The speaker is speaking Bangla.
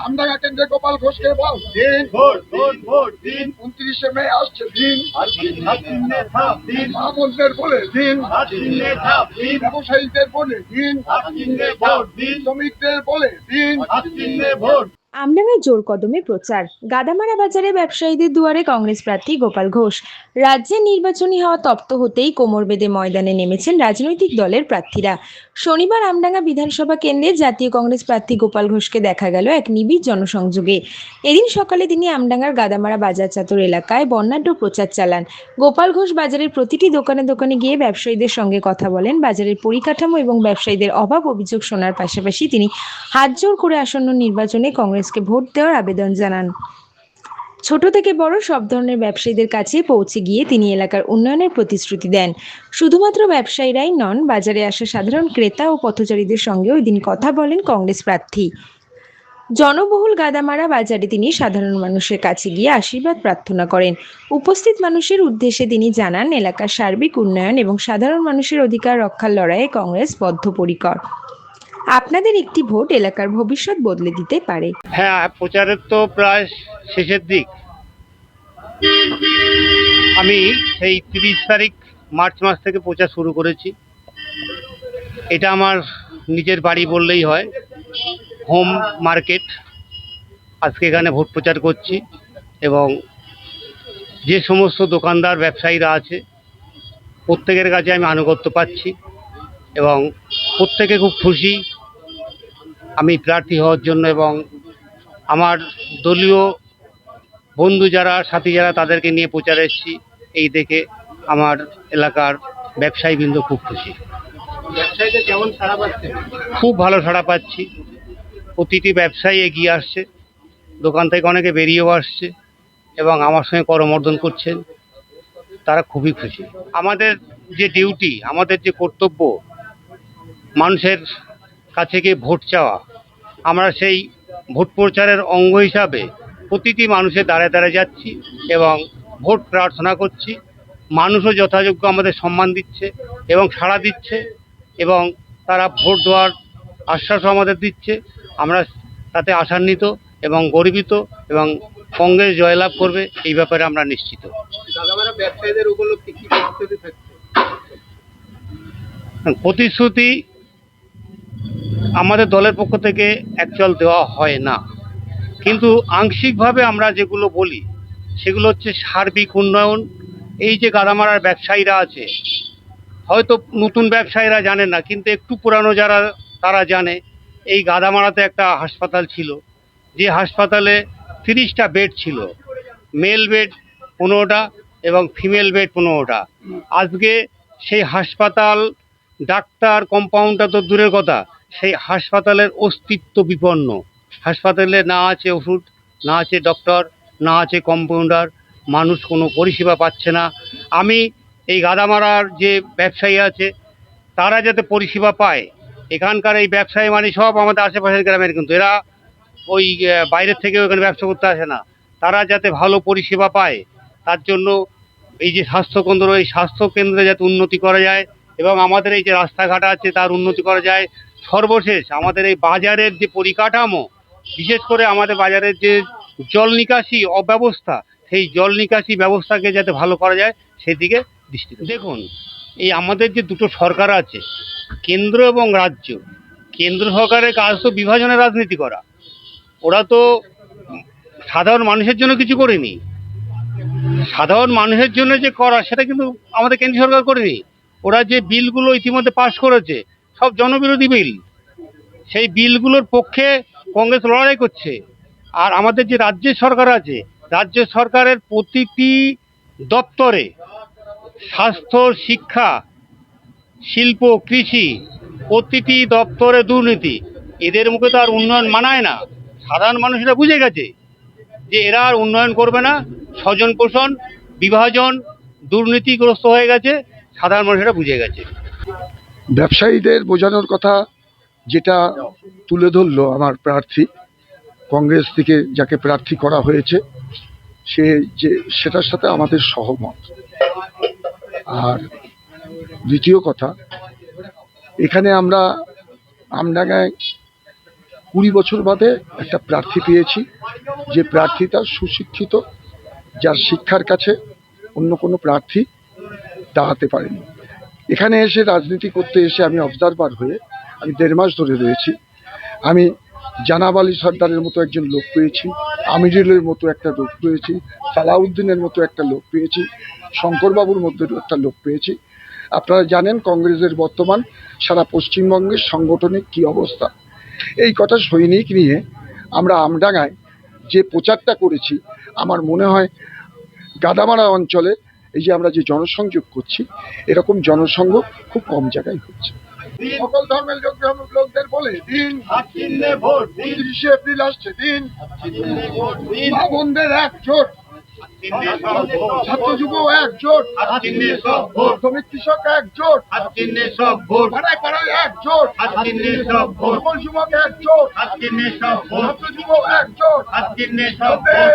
আমডাঙ্গা কেন্দ্রে গোপাল ঘোষকে বল দিন, ভোট ভোট ভোট দিন, 29শে মে আসছে দিন, হাত চিহ্নে ছাপ দিন, মা-বোনদের বলে দিন, হাত চিহ্নে ছাপ দিন, ব্যবসায়ীদের বলে দিন, হাত চিহ্নে ভোট দিন, শ্রমিকদের বলে দিন। হাত চিহ্নে ভোট। আমডাঙ্গায় জোর কদমে প্রচার। গাদামারা বাজারে ব্যবসায়ীদের দুয়ারে কংগ্রেস প্রার্থী গোপাল ঘোষ। রাজ্যে নির্বাচনী হাওয়া তপ্ত হতেই কোমর বেঁধে ময়দানে নেমেছেন রাজনৈতিক দলের প্রার্থীরা। শনিবার আমডাঙ্গা বিধানসভা কেন্দ্রে জাতীয় কংগ্রেস প্রার্থী গোপাল ঘোষকে দেখা গেল এক নিবিড় জনসংযোগে। এদিন সকালে তিনি আমডাঙ্গার গাদামারা বাজার চত্বর এলাকায় বর্ণাঢ্য প্রচার চালান। গোপাল ঘোষ বাজারের প্রতিটি দোকানে দোকানে গিয়ে ব্যবসায়ীদের সঙ্গে কথা বলেন। বাজারের পরিকাঠামো এবং ব্যবসায়ীদের অভাব অভিযোগ শোনার পাশাপাশি তিনি হাত জোর করে আসন্ন নির্বাচনে কংগ্রেসকে ভোট দেওয়ার আবেদন জানান। ছোট থেকে বড় সব ধরনের ব্যবসায়ীদের কাছে পৌঁছে গিয়ে তিনি এলাকার উন্নয়নের প্রতিশ্রুতি দেন। শুধুমাত্র ব্যবসায়ীরাই নন, বাজারে আসা সাধারণ ক্রেতা ও পথচারীদের সঙ্গে ওই দিন কথা বলেন কংগ্রেস প্রার্থী। জনবহুল গাদামারা বাজারে তিনি সাধারণ মানুষের কাছে গিয়ে আশীর্বাদ প্রার্থনা করেন। উপস্থিত মানুষের উদ্দেশ্যে তিনি জানান, এলাকার সার্বিক উন্নয়ন এবং সাধারণ মানুষের অধিকার রক্ষার লড়াইয়ে কংগ্রেস বদ্ধপরিকর। আপনাদের একটি ভোট এলাকার ভবিষ্যৎ বদলে দিতে পারে। হ্যাঁ, প্রচারের তো প্রায় শেষের দিক। আমি সেই 30 তারিখ মার্চ মাস থেকে প্রচার শুরু করেছি। এটা আমার নিজের বাড়ি বললেই হয়, হোম মার্কেট। আজকে এখানে ভোট প্রচার করছি এবং যে সমস্ত দোকানদার ব্যবসায়ীরা আছে প্রত্যেকের কাছে আমি আনুগত্য পাচ্ছি এবং প্রত্যেকে খুব খুশি আমি প্রার্থী হওয়ার জন্য, এবং আমার দলীয় বন্ধু যারা সাথী যারা তাদেরকে নিয়ে প্রচারে এসেছি। এই দেখে আমার এলাকার ব্যবসায়ীবৃন্দ খুব খুশি। ব্যবসায়ীদের কেমন সাড়া পাচ্ছে? খুব ভালো সাড়া পাচ্ছি। প্রতিটি ব্যবসায়ী এগিয়ে আসছে, দোকান থেকে অনেকে বেরিয়েও আসছে এবং আমার সঙ্গে করমর্দন করছেন। তারা খুবই খুশি। আমাদের যে ডিউটি, আমাদের যে কর্তব্য, মানুষের কাছে গিয়ে ভোট চাওয়া, আমরা সেই ভোট প্রচারের অঙ্গ হিসাবে প্রতিটি মানুষের দ্বারে দ্বারে যাচ্ছি এবং ভোট প্রার্থনা করছি। মানুষও যথাযোগ্য আমাদের সম্মান দিচ্ছে এবং সাড়া দিচ্ছে এবং তারা ভোট দেওয়ার আশ্বাসও আমাদের দিচ্ছে। আমরা তাতে আশান্বিত এবং গর্বিত এবং কংগ্রেস জয়লাভ করবে এই ব্যাপারে আমরা নিশ্চিত। গাদামারা ব্যবসায়ীদের উপলক্ষে কি প্রস্তুতি থাকছে? প্রতিশ্রুতি আমাদের দলের পক্ষ থেকে অ্যাকচুয়াল দেওয়া হয় না, কিন্তু আংশিকভাবে আমরা যেগুলো বলি সেগুলো হচ্ছে সার্বিক উন্নয়ন। এই যে গাদামারার ব্যবসায়ীরা আছে, হয়তো নতুন ব্যবসায়ীরা জানে না, কিন্তু একটু পুরানো যারা তারা জানে। এই গাদামারাতে একটা হাসপাতাল ছিল, যে হাসপাতালে 30টা বেড ছিল, মেল বেড 15টা এবং ফিমেল বেড 15টা। আজকে সেই হাসপাতাল, ডাক্তার, কম্পাউন্ডার তো দূরের কথা, সেই হাসপাতালের অস্তিত্ব বিপন্ন। হাসপাতালে না আছে ওষুধ, না আছে ডক্টর, না আছে কম্পাউন্ডার, মানুষ কোনো পরিষেবা পাচ্ছে না। আমি এই গাদামারার যে ব্যবসায়ী আছে তারা যাতে পরিষেবা পায়, এখানকার এই ব্যবসায়ী মানে সব আমাদের আশেপাশের গ্রামের, কিন্তু এরা ওই বাইরের থেকে ওখানে ব্যবসা করতে আসে না। তারা যাতে ভালো পরিষেবা পায় তার জন্য এই যে স্বাস্থ্যকেন্দ্র, এই স্বাস্থ্যকেন্দ্রে যাতে উন্নতি করা যায় এবং আমাদের এই যে রাস্তাঘাট আছে তার উন্নতি করা যায়। সর্বশেষ আমাদের এই বাজারের যে পরিকাঠামো, বিশেষ করে আমাদের বাজারের যে জল নিকাশি অব্যবস্থা, সেই জল নিকাশি ব্যবস্থাকে যাতে ভালো করা যায় সেদিকে দৃষ্টি। দেখুন, এই আমাদের যে দুটো সরকার আছে, কেন্দ্র এবং রাজ্য, কেন্দ্র সরকারের কাজ তো বিভাজনের রাজনীতি করা। ওরা তো সাধারণ মানুষের জন্য কিছু করেনি। সাধারণ মানুষের জন্য যে করা সেটা কিন্তু আমাদের কেন্দ্র সরকার করেনি। ওরা যে বিলগুলো ইতিমধ্যে পাশ করেছে সব জনবিরোধী বিল। সেই বিলগুলোর পক্ষে কংগ্রেস লড়াই করছে। আর আমাদের যে রাজ্যের সরকার আছে, রাজ্য সরকারের প্রতিটি দপ্তরে স্বাস্থ্য, শিক্ষা, শিল্প, কৃষি, প্রতিটি দপ্তরে দুর্নীতি। এদের মুখে তো আর উন্নয়ন মানায় না। সাধারণ মানুষরা বুঝে গেছে যে এরা আর উন্নয়ন করবে না। স্বজন পোষণ, বিভাজন, দুর্নীতিগ্রস্ত হয়ে গেছে, সাধারণ মানুষেরা বুঝে গেছে। ব্যবসায়ীদের বোঝানোর কথা যেটা তুলে ধরলো আমার প্রার্থী, কংগ্রেস থেকে যাকে প্রার্থী করা হয়েছে, সে যে সেটার সাথে আমাদের সহমত। আর দ্বিতীয় কথা, এখানে আমরা আমডাঙ্গায় 20 বছর বাদে একটা প্রার্থী পেয়েছি, যে প্রার্থীটা সুশিক্ষিত, যার শিক্ষার কাছে অন্য কোনো প্রার্থী দাঁড়াতে পারেনি। এখানে এসে রাজনীতি করতে এসে আমি অবজারভার হয়ে আমি 1.5 মাস ধরে রয়েছি। আমি জানাব আলী সর্দারের মতো একজন লোক পেয়েছি, আমিরুলের মতো একটা লোক পেয়েছি, সালাউদ্দিনের মতো একটা লোক পেয়েছি, শঙ্করবাবুর মধ্যে একটা লোক পেয়েছি। আপনারা জানেন কংগ্রেসের বর্তমান সারা পশ্চিমবঙ্গের সাংগঠনিক কি অবস্থা। এই কথা সৈনিক নিয়ে আমরা আমডাঙ্গায় যে প্রচারটা করেছি, আমার মনে হয় গাদামারা অঞ্চলে এই যে আমরা যে জনসংযোগ করছি, এরকম জনসংযোগ খুব কম জায়গায় হচ্ছে। সকল ধর্মের লোকদের বলে দিন, হাত চিহ্নে ভোট দিন, 29শে এপ্রিল আসছে দিন, হাত চিহ্নে ভোট দিন, মা বোনদের একজোট, হাত চিহ্নে সব ভোট, ছাত্র যুব একজোট, হাত চিহ্নে সব ভোট, শ্রমিক কৃষক একজোট, হাত চিহ্নে সব ভোট, পাড়ায় পাড়ায় একজোট, হাত চিহ্নে সব ভোট, সকল যুবক একজোট, হাত চিহ্নে সব ভোট, ছাত্র যুব একজোট। হাত চিহ্নে সব ভোট।